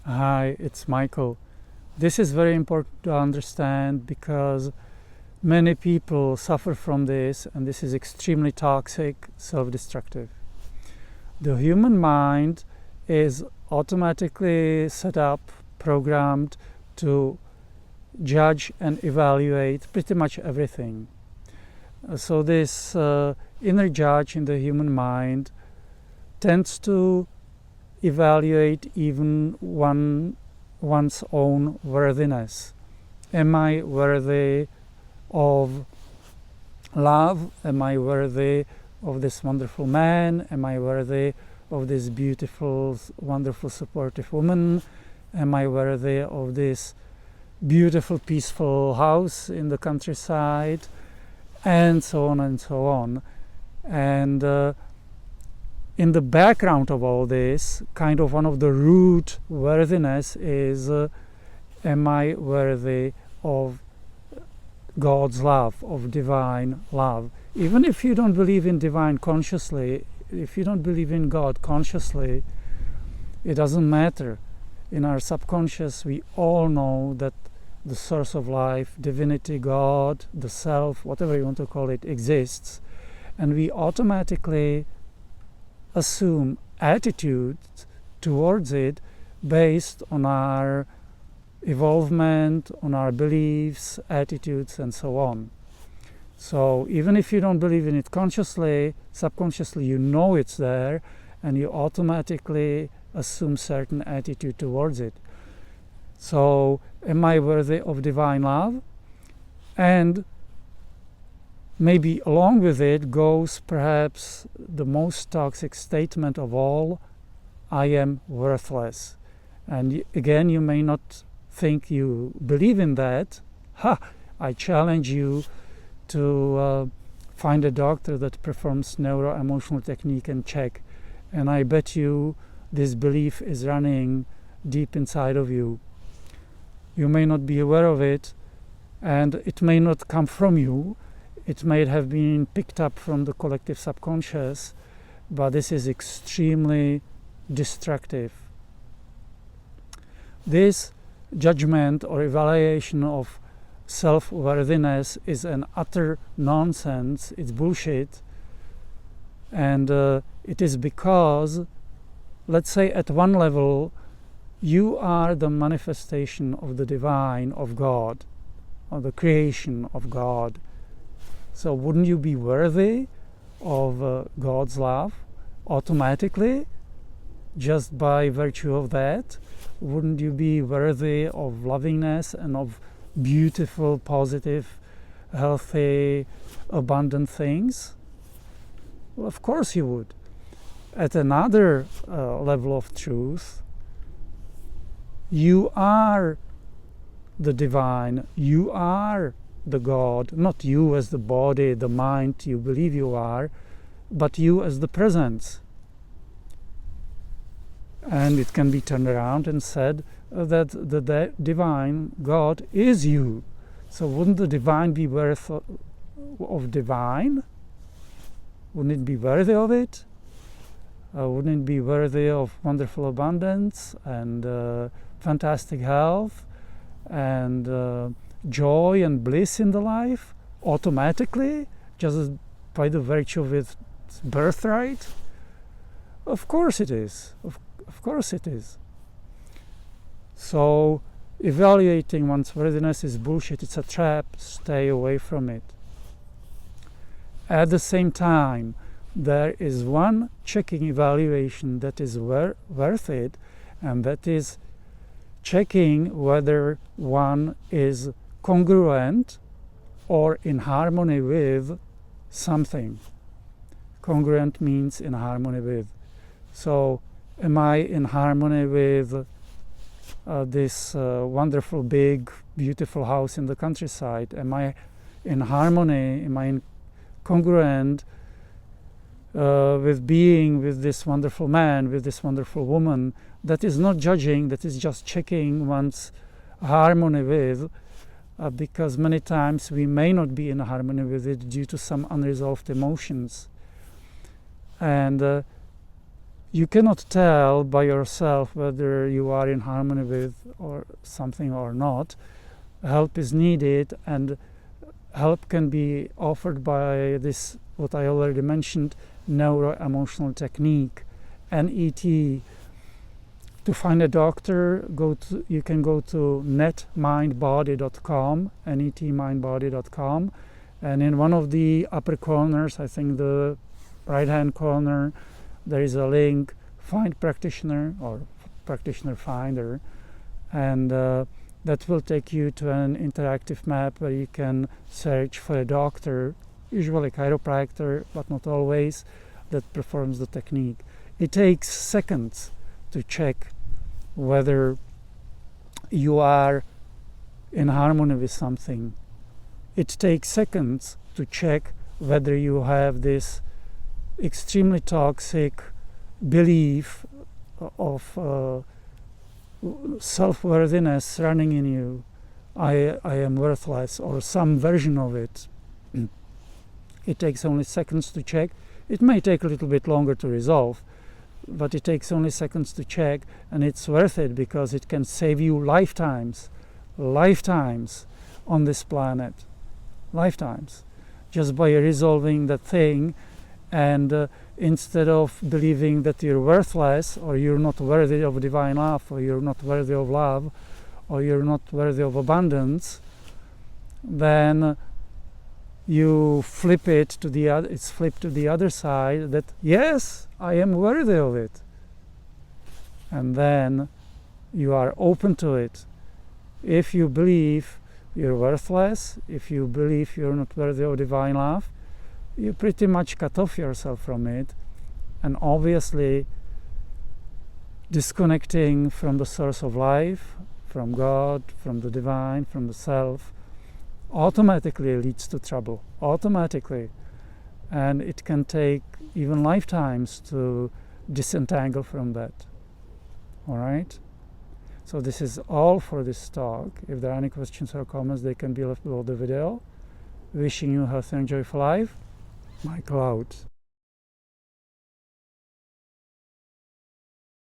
Hi, it's Michael. This is very important to understand because many people suffer from this, and this is extremely toxic, self-destructive. The human mind is automatically set up, programmed to judge and evaluate pretty much everything. So this inner judge in the human mind tends to evaluate even one's own worthiness. Am I worthy of love? Am I worthy of this wonderful man? Am I worthy of this beautiful, wonderful, supportive woman? Am I worthy of this beautiful, peaceful house in the countryside? And so on and so on. And in the background of all this, kind of one of the root worthiness is, am I worthy of God's love, of divine love? Even if you don't believe in divine consciously, if you don't believe in God consciously, it doesn't matter. In our subconscious, we all know that the source of life, divinity, God, the self, whatever you want to call it, exists. And we automatically assume attitudes towards it based on our evolvement, on our beliefs, attitudes, and so on. So even if you don't believe in it consciously, subconsciously you know it's there, and you automatically assume certain attitude towards it. So, am I worthy of divine love? And maybe along with it goes perhaps the most toxic statement of all, I am worthless. And again, you may not think you believe in that. I challenge you to find a doctor that performs neuro-emotional technique and check. And I bet you this belief is running deep inside of you. You may not be aware of it, and it may not come from you. It may have been picked up from the collective subconscious, but this is extremely destructive. This judgment or evaluation of self-worthiness is an utter nonsense. It's bullshit. And it is because, let's say at one level, you are the manifestation of the divine, of God, of the creation of God. So wouldn't you be worthy of God's love automatically, just by virtue of that? Wouldn't you be worthy of lovingness and of beautiful, positive, healthy, abundant things? Well, of course you would. At another level of truth, you are the divine, you are the God, not you as the body, the mind you believe you are, but you as the presence. And it can be turned around and said that the divine God is you. So wouldn't the divine be worthy of divine? Wouldn't it be worthy of it? Wouldn't it be worthy of wonderful abundance and fantastic health and joy and bliss in the life automatically, just by the virtue of its birthright? Of course it is. Of course it is. So evaluating one's worthiness is bullshit. It's a trap. Stay away from it. At the same time, there is one checking evaluation that is worth it, and that is checking whether one is congruent or in harmony with something. Congruent means in harmony with. So, am I in harmony with this wonderful, big, beautiful house in the countryside? Am I in harmony? Am I congruent with being with this wonderful man, with this wonderful woman? That is not judging, that is just checking one's harmony with, because many times we may not be in harmony with it due to some unresolved emotions. And You cannot tell by yourself whether you are in harmony with or something or not. Help is needed, and help can be offered by this, what I already mentioned, neuro-emotional technique, NET. To find a doctor, you can go to netmindbody.com, netmindbody.com, and in one of the upper corners, I think the right-hand corner, there is a link, Find Practitioner or Practitioner Finder, and that will take you to an interactive map where you can search for a doctor, usually a chiropractor, but not always, that performs the technique. It takes seconds to check whether you are in harmony with something. It takes seconds to check whether you have this extremely toxic belief of self-worthiness running in you. I am worthless, or some version of it. It takes only seconds to check. It may take a little bit longer to resolve, but it takes only seconds to check, and it's worth it because it can save you lifetimes on this planet. Lifetimes. Just by resolving that thing, and instead of believing that you're worthless, or you're not worthy of divine love, or you're not worthy of love, or you're not worthy of abundance, then you flip it to the other. It's flipped to the other side, that yes, I am worthy of it, and then you are open to it. If you believe you're worthless, if you believe you're not worthy of divine love, you pretty much cut off yourself from it, and obviously disconnecting from the source of life, from God, from the divine, from the self, automatically leads to trouble, automatically. And it can take even lifetimes to disentangle from that. All right? So this is all for this talk. If there are any questions or comments, they can be left below the video. Wishing you a healthy and joyful life. Michael out.